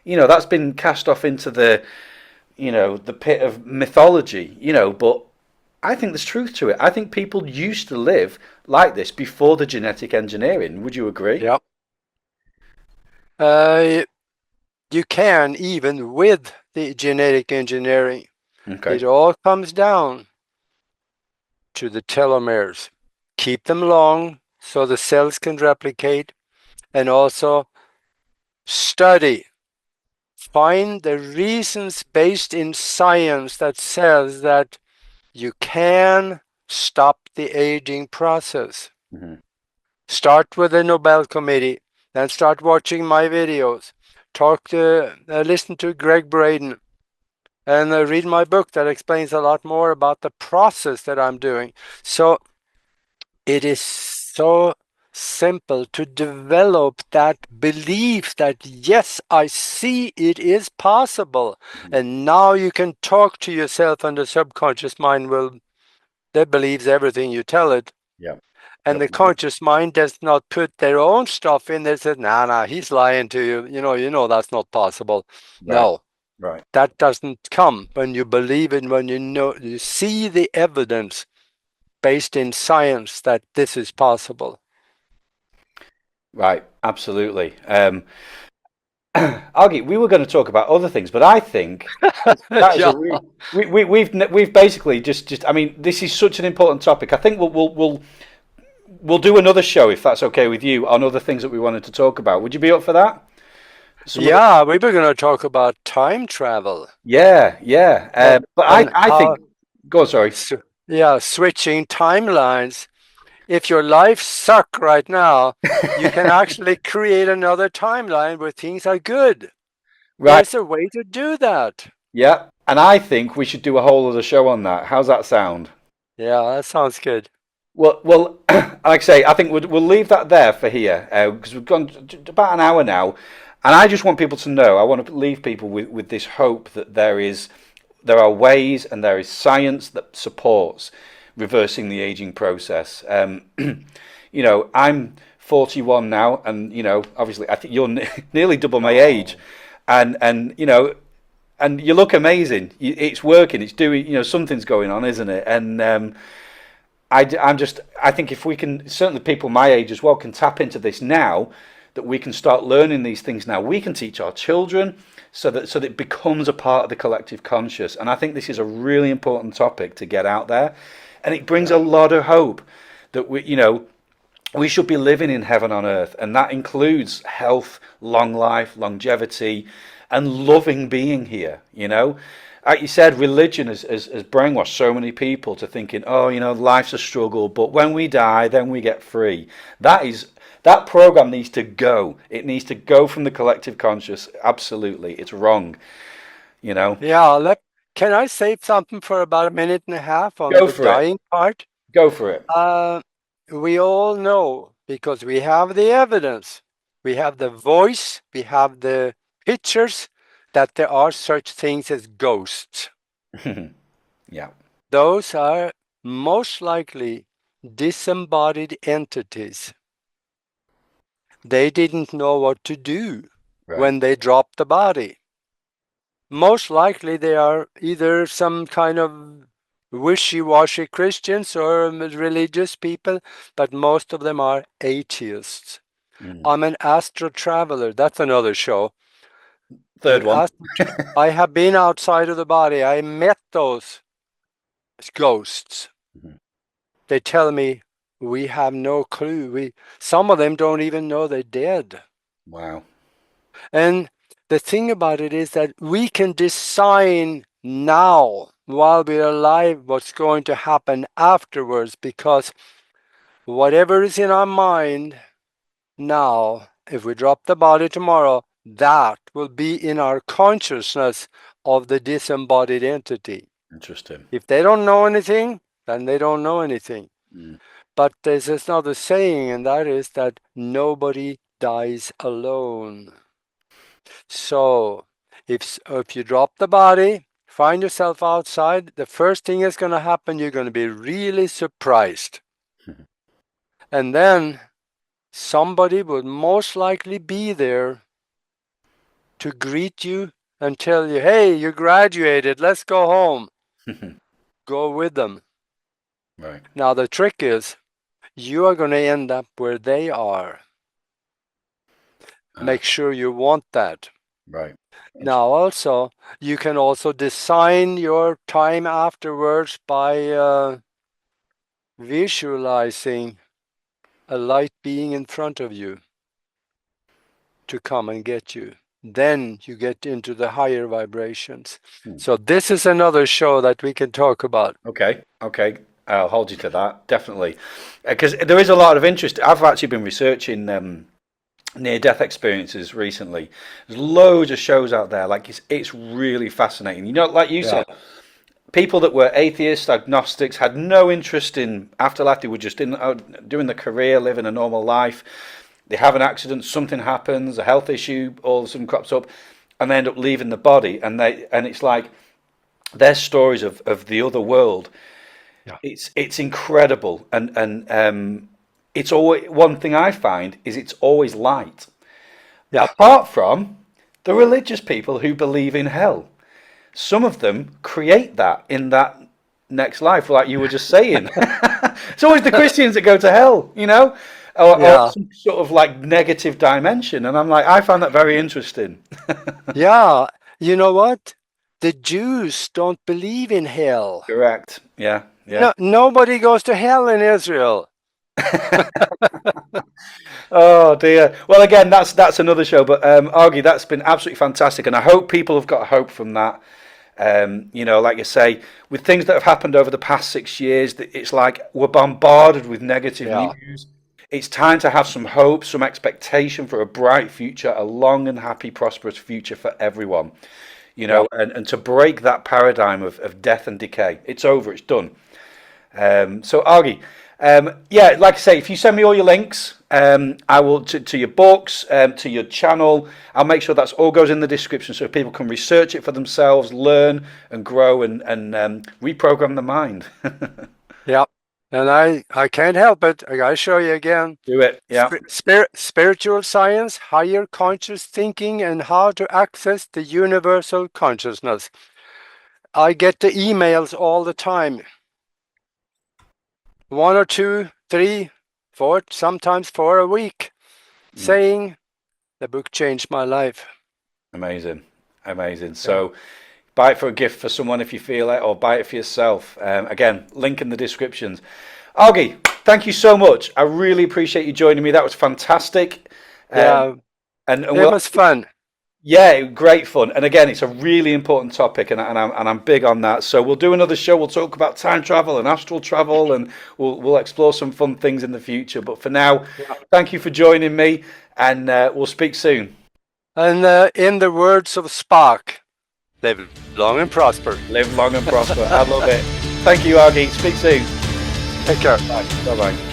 That's been cast off into the pit of mythology. But I think there's truth to it. I think people used to live like this before the genetic engineering. Would you agree? yeah. Uh, You can, even with the genetic engineering. Okay. It all comes down to the telomeres. Keep them long so the cells can replicate, and also study. Find the reasons based in science that says that you can stop the aging process. Mm-hmm. Start with the Nobel Committee, then start watching my videos. Listen to Greg Braden, and read my book that explains a lot more about the process that I'm doing. So it is so simple to develop that belief that yes, I see it is possible. Mm-hmm. And now you can talk to yourself, and the subconscious mind that believes everything you tell it. Yeah. And Got the you. conscious mind does not put their own stuff in there. Says, nah, he's lying to you. You know that's not possible. Right. No, Right. that doesn't come when you believe it, when you know, you see the evidence based in science that this is possible. Right. Absolutely. Augie, we were going to talk about other things, but I think that is a Yeah, really we've basically just I mean, this is such an important topic. I think we'll do another show if that's okay with you on other things that we wanted to talk about. Would you be up for that? Some of the yeah, we were going to talk about time travel yeah, yeah. But and I how, think go on, sorry. yeah, switching timelines. If your life sucks right now, you can actually create another timeline where things are good. Right. There's a way to do that. Yeah. And I think we should do a whole other show on that. How's that sound? Yeah, that sounds good. Well, like I say, I think we'll leave that there for here because we've gone about an hour now, and I just want people to know. I want to leave people with this hope that there are ways and there is science that supports reversing the aging process. I'm 41 now, and obviously, I think you're nearly double my age, and and you look amazing. It's working. It's doing. Something's going on, isn't it? And I think if we can, certainly people my age as well, can tap into this now, that we can start learning these things now. We can teach our children so that it becomes a part of the collective conscious. And I think this is a really important topic to get out there. And it brings a lot of hope that we should be living in heaven on earth. And that includes health, long life, longevity, and loving being here, Like you said, religion has brainwashed so many people to thinking, oh, life's a struggle, but when we die, then we get free. That program needs to go. It needs to go from the collective conscious. Absolutely, it's wrong. Yeah, can I say something for about a minute and a half on Go the for it. dying part? Go for it. We all know because we have the evidence, we have the voice, we have the pictures that there are such things as ghosts. Yeah. Those are most likely disembodied entities. They didn't know what to do Right. when they dropped the body. Most likely they are either some kind of wishy-washy Christians or religious people, but most of them are atheists. I'm an astro traveler. That's another show. Third one. I have been outside of the body. I met those ghosts. They tell me we have no clue. Some of them don't even know they're dead. Wow. And the thing about it is that we can design now, while we're alive, what's going to happen afterwards, because whatever is in our mind now, if we drop the body tomorrow, that will be in our consciousness of the disembodied entity. Interesting. If they don't know anything, then they don't know anything. Mm. But there's another saying, and that is that nobody dies alone. So if you drop the body, find yourself outside, the first thing that's going to happen, you're going to be really surprised. And then somebody would most likely be there to greet you and tell you, hey, you graduated, let's go home. Go with them. Right. Now, the trick is you are going to end up where they are. Make sure you want that. Right. Now also, you can also design your time afterwards by visualizing a light being in front of you to come and get you. Then you get into the higher vibrations. So this is another show that we can talk about. Okay, okay. I'll hold you to that, definitely. Because there is a lot of interest. I've actually been researching near-death experiences recently. There's loads of shows out there. Like it's really fascinating. You know, like you said, people that were atheists, agnostics, had no interest in afterlife. They were just doing the career, living a normal life. They have an accident, something happens, a health issue, all of a sudden crops up, and they end up leaving the body. And it's like their stories of the other world. Yeah. It's incredible, and it's always one thing I find is it's always light. Yeah. Apart from the religious people who believe in hell, some of them create that in that next life, like you were just saying. It's always the Christians that go to hell, you know, or some sort of like negative dimension, and I'm like, I find that very interesting. Yeah, you know what? The Jews don't believe in hell. Correct. Yeah. No, nobody goes to hell in Israel. Oh dear. Well, again, that's another show. But Aage, that's been absolutely fantastic, and I hope people have got hope from that. You know, like you say, with things that have happened over the past 6 years, it's like we're bombarded with negative news. It's time to have some hope, some expectation for a bright future, a long and happy, prosperous future for everyone. You know, and to break that paradigm of death and decay. It's over. It's done. So Aage, yeah, like I say, if you send me all your links, I will to your books, to your channel. I'll make sure that's all goes in the description so people can research it for themselves, learn and grow and reprogram the mind. Yeah, and I can't help it. I gotta show you again. Do it. Yeah. Spiritual science, higher conscious thinking, and how to access the universal consciousness. I get the emails all the time. 1 or 2, 3, 4, sometimes 4 a week, saying the book changed my life. Amazing. So buy it for a gift for someone if you feel it, or buy it for yourself. Again, link in the descriptions. Aage, thank you so much. I really appreciate you joining me. That was fantastic. Yeah, and it was fun. Yeah, great fun. And again, it's a really important topic, and I'm big on that. So we'll do another show. We'll talk about time travel and astral travel, and we'll explore some fun things in the future. But for now, thank you for joining me, and we'll speak soon. And in the words of Spock, live long and prosper. Live long and prosper. I love it. Thank you, Aage. Speak soon. Take care. Bye. Bye-bye.